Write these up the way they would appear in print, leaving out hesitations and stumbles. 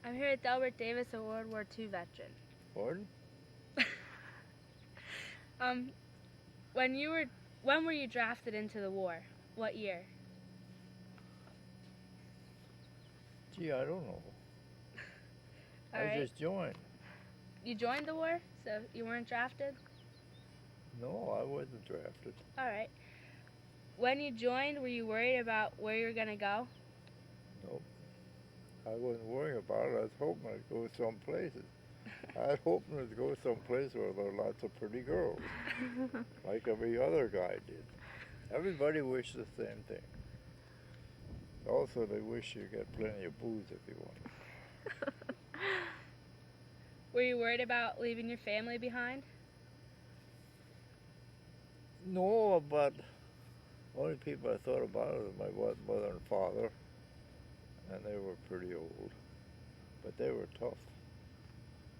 I'm here with Delbert Davis, a World War II veteran. Pardon? When were you drafted into the war? What year? Gee, I don't know. All I right. just joined. You joined the war, so you weren't drafted? No, I wasn't drafted. All right. When you joined, were you worried about where you were going to go? Nope. I wasn't worrying about it. I was hoping I'd go some places. I was hoping to go someplace where there were lots of pretty girls, like every other guy did. Everybody wished the same thing. Also, they wish you get plenty of booze if you want. Were you worried about leaving your family behind? No, but only people I thought about was my mother and father, and they were pretty old, but they were tough.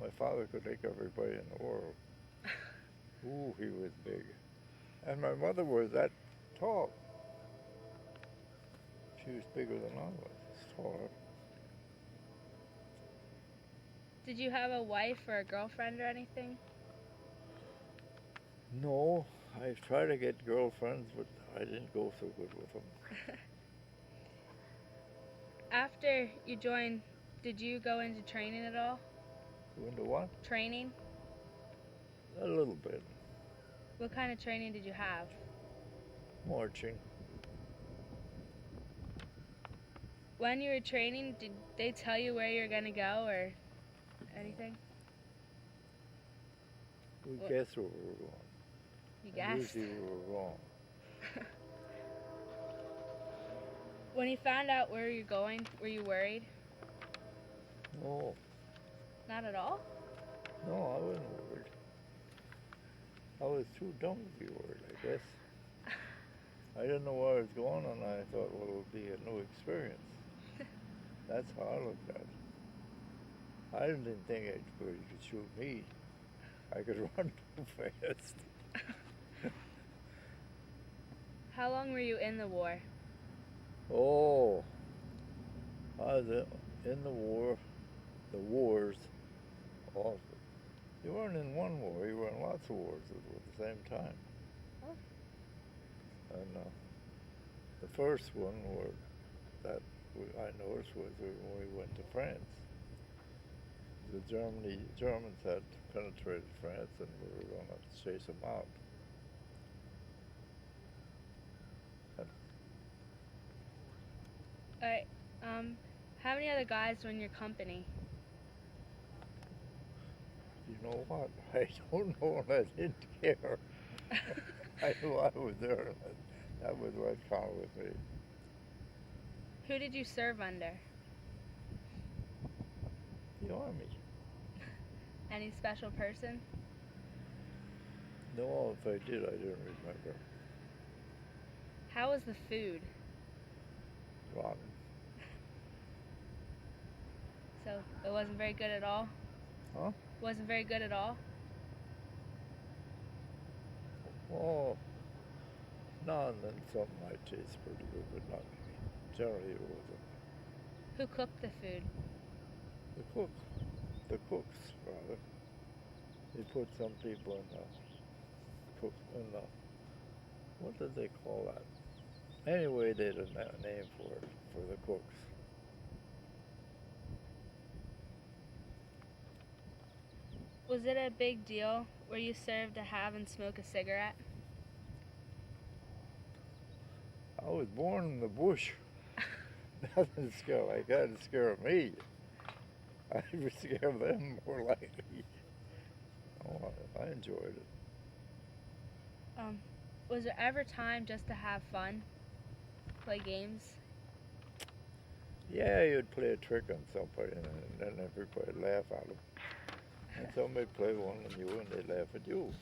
My father could take everybody in the world. Ooh, he was big. And my mother was that tall. She was bigger than I was, taller. Did you have a wife or a girlfriend or anything? No, I tried to get girlfriends, but I didn't go so good with them. After you joined, did you go into training at all? Go into what? Training? A little bit. What kind of training did you have? Marching. When you were training, did they tell you where you were going to go or anything? We guessed where we were going. You guessed? Usually we were wrong. When you found out where you're going, were you worried? No. Not at all? No, I wasn't worried. I was too dumb to be worried, I guess. I didn't know where I was going, and I thought, well, it would be a new experience. That's how I looked at it. I didn't think anybody could shoot me. I could run too fast. How long were you in the war? Oh, I was in the wars, often. You weren't in one war, you were in lots of wars at the same time. Oh. And the first one that I noticed was when we went to France. The Germans had penetrated France, and we were going to chase them out. All right. How many other guys were in your company? You know what? I don't know, and I didn't care. I knew I was there, and that was what counted with me. Who did you serve under? The Army. Any special person? No, if I did, I didn't remember. How was the food? Rotten. So it wasn't very good at all? Huh? Wasn't very good at all? Oh, now and then something might taste pretty good, but not generally it wasn't. Who cooked the food? The cooks, rather. They put some people in the, what did they call that? Anyway, they had a name for it, for the cooks. Was it a big deal where you served to have and smoke a cigarette? I was born in the bush. Nothing scare like that to scare me. I would scare them more likely. Oh, I enjoyed it. Was there ever time just to have fun? Play games? Yeah, you'd play a trick on somebody, and then everybody would laugh at them. And somebody play one on you, and they'd laugh at you.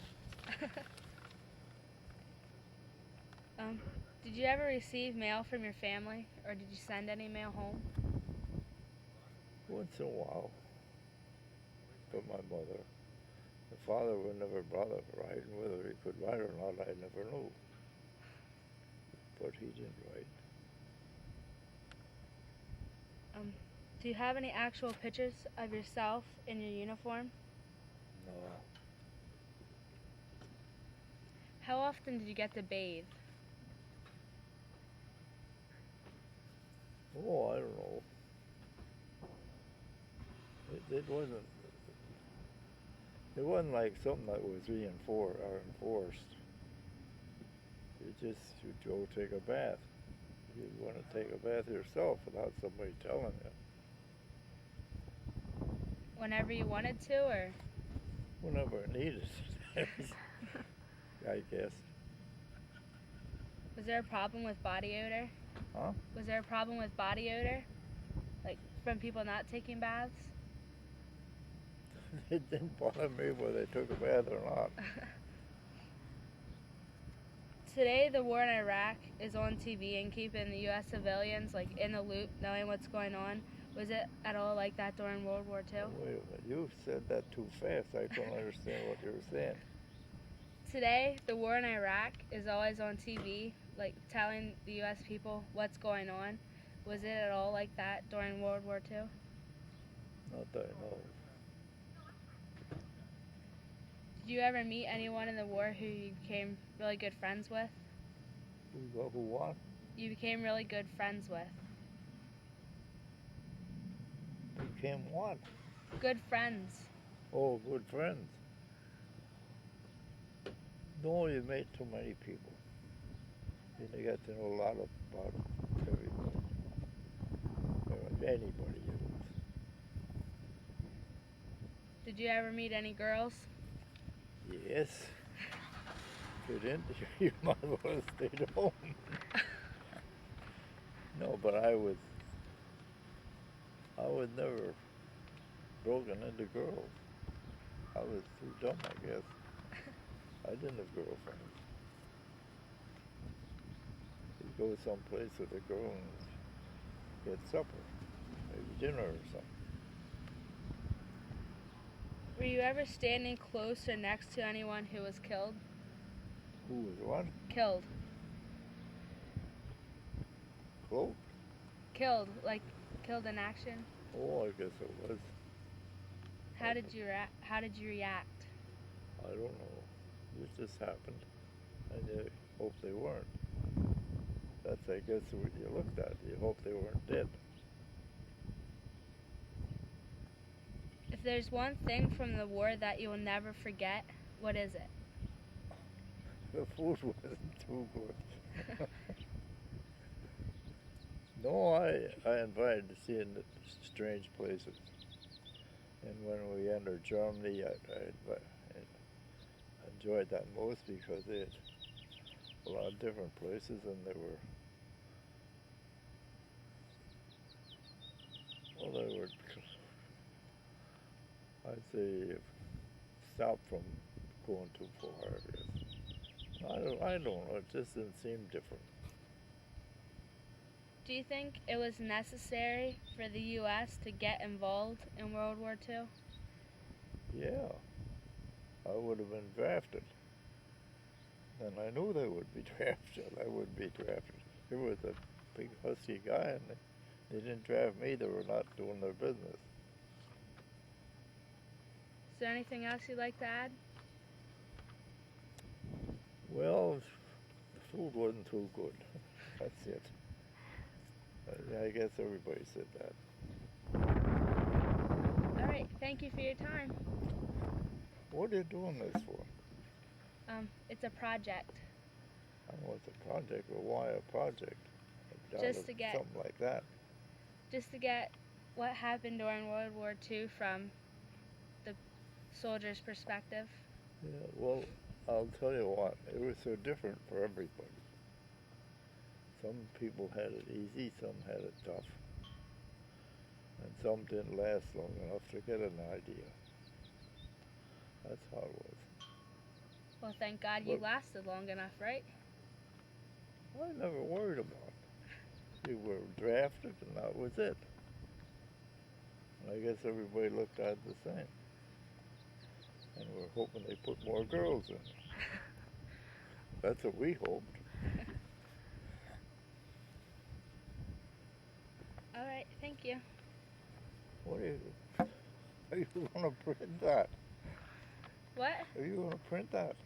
Did you ever receive mail from your family, or did you send any mail home? Once in a while, from my mother. The father would never bother writing. Whether he could write or not, I never knew. But he didn't write. Do you have any actual pictures of yourself in your uniform? No. How often did you get to bathe? Oh, I don't know. It wasn't like something that was reinforced or enforced. You go take a bath. You want to take a bath yourself without somebody telling you. Whenever you wanted to, or? Whenever it needed. I guess. Was there a problem with body odor? Huh? Was there a problem with body odor? Like, from people not taking baths? It didn't bother me whether they took a bath or not. Today, the war in Iraq is on TV and keeping the U.S. civilians like in the loop, knowing what's going on. Was it at all like that during World War II? Wait a minute, you said that too fast. I don't understand what you were saying. Today, the war in Iraq is always on TV, like telling the U.S. people what's going on. Was it at all like that during World War II? Not that I know. Did you ever meet anyone in the war who you became really good friends with? Who what? You became really good friends with. Became what? Good friends. Oh, good friends. No, you met too many people. You got to know a lot about everybody. Anybody you was. Did you ever meet any girls? Yes. If you didn't, you might as well have stayed home. No, but I was never broken into girls. I was too dumb, I guess. I didn't have girlfriends. You'd go someplace with a girl and get supper, maybe dinner or something. Were you ever standing close or next to anyone who was killed? Who was what? Killed. Close? Killed, like killed in action? Oh, I guess it was. How did you react? I don't know. It just happened. And you hope they weren't. That's, I guess, what you looked at. You hope they weren't dead. If there's one thing from the war that you will never forget, what is it? The food wasn't too good. No, I invited to see in strange places. And when we entered Germany, I enjoyed that most because they had a lot of different places, and they were, I'd say, stop from going too far, I guess. I don't know, it just didn't seem different. Do you think it was necessary for the U.S. to get involved in World War II? Yeah, I would have been drafted. And I knew they would be drafted. I would be drafted. Here was a big husky guy, and they didn't draft me. They were not doing their business. Is there anything else you'd like to add? Well, the food wasn't too good. That's it. I guess everybody said that. All right, thank you for your time. What are you doing this for? It's a project. I know it's a project, but why a project? Just to get something like that. Just to get what happened during World War II from the soldier's perspective. Yeah, well, I'll tell you what, it was so different for everybody. Some people had it easy, some had it tough, and some didn't last long enough to get an idea. That's how it was. Well, thank God you lasted long enough, right? I never worried about it. You were drafted, and that was it. And I guess everybody looked at it the same. And we're hoping they put more girls in. That's what we hoped. All right, thank you. What are you going to print that? What? Are you going to print that?